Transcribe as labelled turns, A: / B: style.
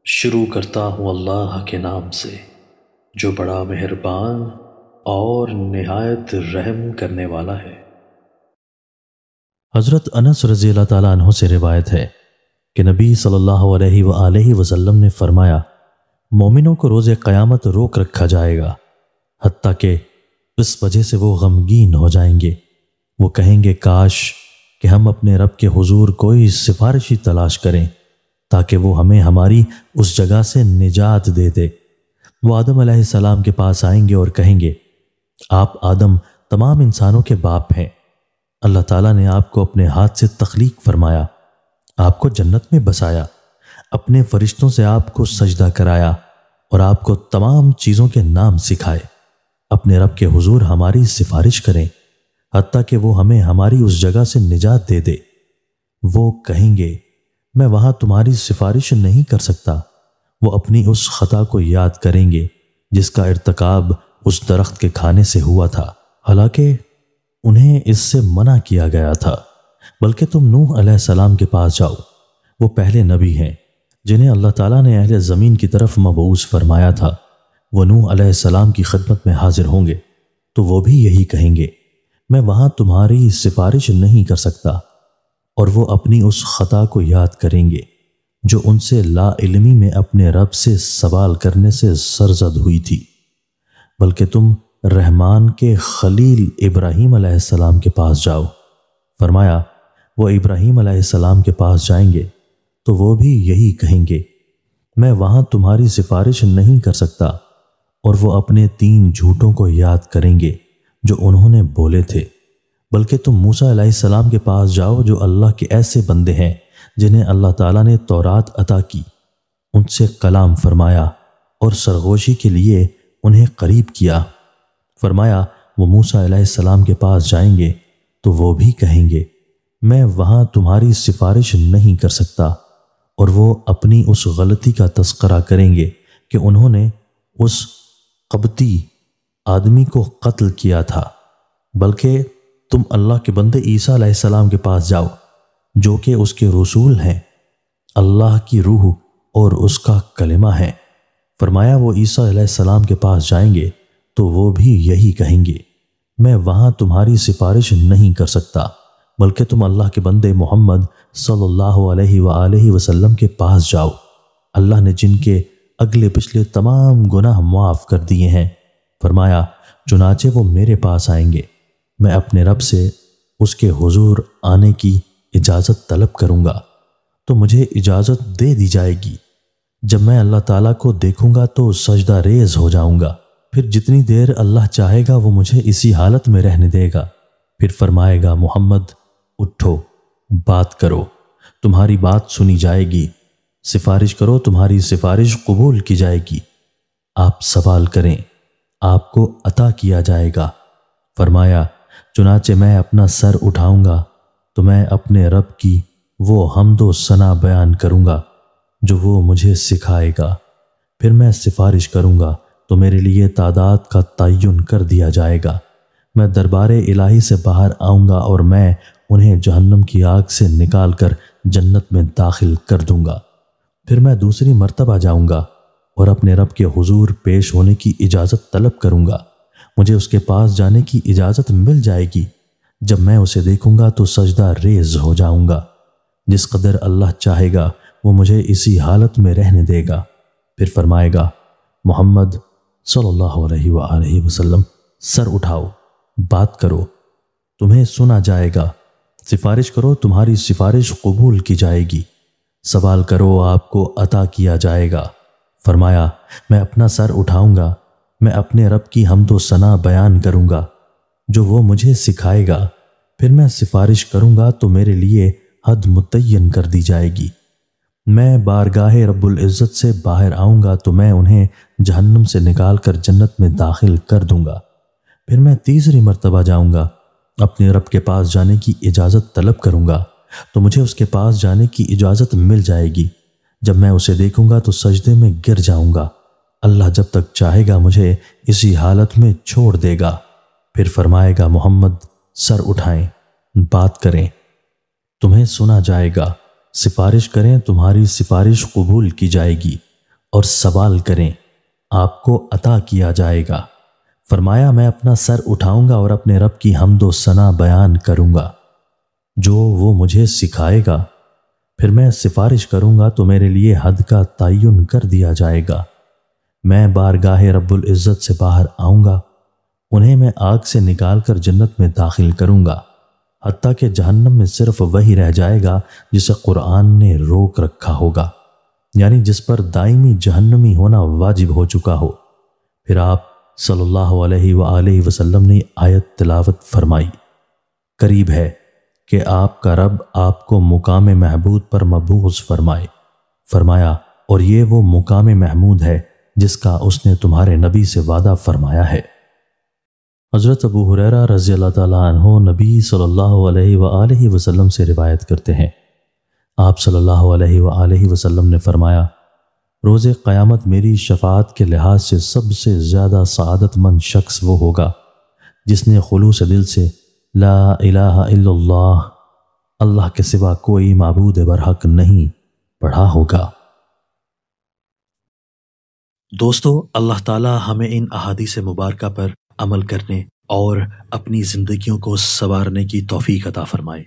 A: شروع کرتا ہوں اللہ کے نام سے جو بڑا مہربان اور نہایت رحم کرنے والا ہے۔
B: حضرت انس رضی اللہ تعالیٰ عنہ سے روایت ہے کہ نبی صلی اللہ علیہ وآلہ وسلم نے فرمایا، مومنوں کو روز قیامت روک رکھا جائے گا، حتیٰ کہ اس وجہ سے وہ غمگین ہو جائیں گے۔ وہ کہیں گے کاش کہ ہم اپنے رب کے حضور کوئی سفارشی تلاش کریں تاکہ وہ ہمیں ہماری اس جگہ سے نجات دے دے۔ وہ آدم علیہ السلام کے پاس آئیں گے اور کہیں گے، آپ آدم تمام انسانوں کے باپ ہیں، اللہ تعالیٰ نے آپ کو اپنے ہاتھ سے تخلیق فرمایا، آپ کو جنت میں بسایا، اپنے فرشتوں سے آپ کو سجدہ کرایا اور آپ کو تمام چیزوں کے نام سکھائے۔ اپنے رب کے حضور ہماری سفارش کریں حتیٰ کہ وہ ہمیں ہماری اس جگہ سے نجات دے دے۔ وہ کہیں گے، میں وہاں تمہاری سفارش نہیں کر سکتا۔ وہ اپنی اس خطا کو یاد کریں گے جس کا ارتکاب اس درخت کے کھانے سے ہوا تھا، حالانکہ انہیں اس سے منع کیا گیا تھا۔ بلکہ تم نوح علیہ السلام کے پاس جاؤ، وہ پہلے نبی ہیں جنہیں اللہ تعالیٰ نے اہل زمین کی طرف مبعوث فرمایا تھا۔ وہ نوح علیہ السلام کی خدمت میں حاضر ہوں گے تو وہ بھی یہی کہیں گے، میں وہاں تمہاری سفارش نہیں کر سکتا، اور وہ اپنی اس خطا کو یاد کریں گے جو ان سے لا علمی میں اپنے رب سے سوال کرنے سے سرزد ہوئی تھی۔ بلکہ تم رحمان کے خلیل ابراہیم علیہ السلام کے پاس جاؤ، فرمایا وہ ابراہیم علیہ السلام کے پاس جائیں گے تو وہ بھی یہی کہیں گے، میں وہاں تمہاری سفارش نہیں کر سکتا، اور وہ اپنے 3 جھوٹوں کو یاد کریں گے جو انہوں نے بولے تھے۔ بلکہ تم موسیٰ علیہ السلام کے پاس جاؤ جو اللہ کے ایسے بندے ہیں جنہیں اللہ تعالیٰ نے تورات عطا کی، ان سے کلام فرمایا اور سرغوشی کے لیے انہیں قریب کیا۔ فرمایا وہ موسیٰ علیہ السلام کے پاس جائیں گے تو وہ بھی کہیں گے، میں وہاں تمہاری سفارش نہیں کر سکتا، اور وہ اپنی اس غلطی کا تذکرہ کریں گے کہ انہوں نے اس قبطی آدمی کو قتل کیا تھا۔ بلکہ تم اللہ کے بندے عیسیٰ علیہ السلام کے پاس جاؤ جو کہ اس کے رسول ہیں، اللہ کی روح اور اس کا کلمہ ہے۔ فرمایا وہ عیسیٰ علیہ السلام کے پاس جائیں گے تو وہ بھی یہی کہیں گے، میں وہاں تمہاری سفارش نہیں کر سکتا، بلکہ تم اللہ کے بندے محمد صلی اللہ علیہ وآلہ وسلم کے پاس جاؤ، اللہ نے جن کے اگلے پچھلے تمام گناہ معاف کر دیے ہیں۔ فرمایا چنانچہ وہ میرے پاس آئیں گے، میں اپنے رب سے اس کے حضور آنے کی اجازت طلب کروں گا تو مجھے اجازت دے دی جائے گی۔ جب میں اللہ تعالیٰ کو دیکھوں گا تو سجدہ ریز ہو جاؤں گا، پھر جتنی دیر اللہ چاہے گا وہ مجھے اسی حالت میں رہنے دے گا۔ پھر فرمائے گا، محمد اٹھو، بات کرو، تمہاری بات سنی جائے گی، سفارش کرو، تمہاری سفارش قبول کی جائے گی، آپ سوال کریں، آپ کو عطا کیا جائے گا۔ فرمایا چنانچہ میں اپنا سر اٹھاؤں گا تو میں اپنے رب کی وہ حمد و ثنا بیان کروں گا جو وہ مجھے سکھائے گا۔ پھر میں سفارش کروں گا تو میرے لیے تعداد کا تعین کر دیا جائے گا۔ میں دربار الہی سے باہر آؤں گا اور میں انہیں جہنم کی آگ سے نکال کر جنت میں داخل کر دوں گا۔ پھر میں دوسری مرتبہ جاؤں گا اور اپنے رب کے حضور پیش ہونے کی اجازت طلب کروں گا۔ مجھے اس کے پاس جانے کی اجازت مل جائے گی۔ جب میں اسے دیکھوں گا تو سجدہ ریز ہو جاؤں گا۔ جس قدر اللہ چاہے گا وہ مجھے اسی حالت میں رہنے دے گا۔ پھر فرمائے گا، محمد صلی اللہ علیہ وآلہ وسلم سر اٹھاؤ، بات کرو، تمہیں سنا جائے گا، سفارش کرو، تمہاری سفارش قبول کی جائے گی، سوال کرو، آپ کو عطا کیا جائے گا۔ فرمایا میں اپنا سر اٹھاؤں گا، میں اپنے رب کی حمد و ثنا بیان کروں گا جو وہ مجھے سکھائے گا۔ پھر میں سفارش کروں گا تو میرے لیے حد متعین کر دی جائے گی۔ میں بارگاہ رب العزت سے باہر آؤں گا تو میں انہیں جہنم سے نکال کر جنت میں داخل کر دوں گا۔ پھر میں تیسری مرتبہ جاؤں گا، اپنے رب کے پاس جانے کی اجازت طلب کروں گا تو مجھے اس کے پاس جانے کی اجازت مل جائے گی۔ جب میں اسے دیکھوں گا تو سجدے میں گر جاؤں گا۔ اللہ جب تک چاہے گا مجھے اسی حالت میں چھوڑ دے گا۔ پھر فرمائے گا، محمد سر اٹھائیں، بات کریں، تمہیں سنا جائے گا، سفارش کریں، تمہاری سفارش قبول کی جائے گی۔ اور سوال کریں، آپ کو عطا کیا جائے گا۔ فرمایا میں اپنا سر اٹھاؤں گا اور اپنے رب کی حمد و ثنا بیان کروں گا جو وہ مجھے سکھائے گا، پھر میں سفارش کروں گا تو میرے لیے حد کا تعین کر دیا جائے گا۔ میں بارگاہ رب العزت سے باہر آؤں گا، انہیں میں آگ سے نکال کر جنت میں داخل کروں گا، حتیٰ کہ جہنم میں صرف وہی رہ جائے گا جسے قرآن نے روک رکھا ہوگا، یعنی جس پر دائمی جہنمی ہونا واجب ہو چکا ہو۔ پھر آپ صلی اللہ علیہ وآلہ وسلم نے آیت تلاوت فرمائی، قریب ہے کہ آپ کا رب آپ کو مقام محمود پر مبعوث فرمائے۔ فرمایا اور یہ وہ مقام محمود ہے جس کا اس نے تمہارے نبی سے وعدہ فرمایا ہے۔ حضرت ابو ہریرہ رضی اللہ تعالیٰ عنہ نبی صلی اللہ علیہ وآلہ وسلم سے روایت کرتے ہیں، آپ صلی اللہ علیہ وآلہ وسلم نے فرمایا، روز قیامت میری شفاعت کے لحاظ سے سب سے زیادہ سعادت مند شخص وہ ہوگا جس نے خلوص دل سے لا الہ الا اللہ، اللہ کے سوا کوئی معبود برحق نہیں، پڑھا ہوگا۔
A: دوستو، اللہ تعالی ہمیں ان احادیث مبارکہ پر عمل کرنے اور اپنی زندگیوں کو سنوارنے کی توفیق عطا فرمائے۔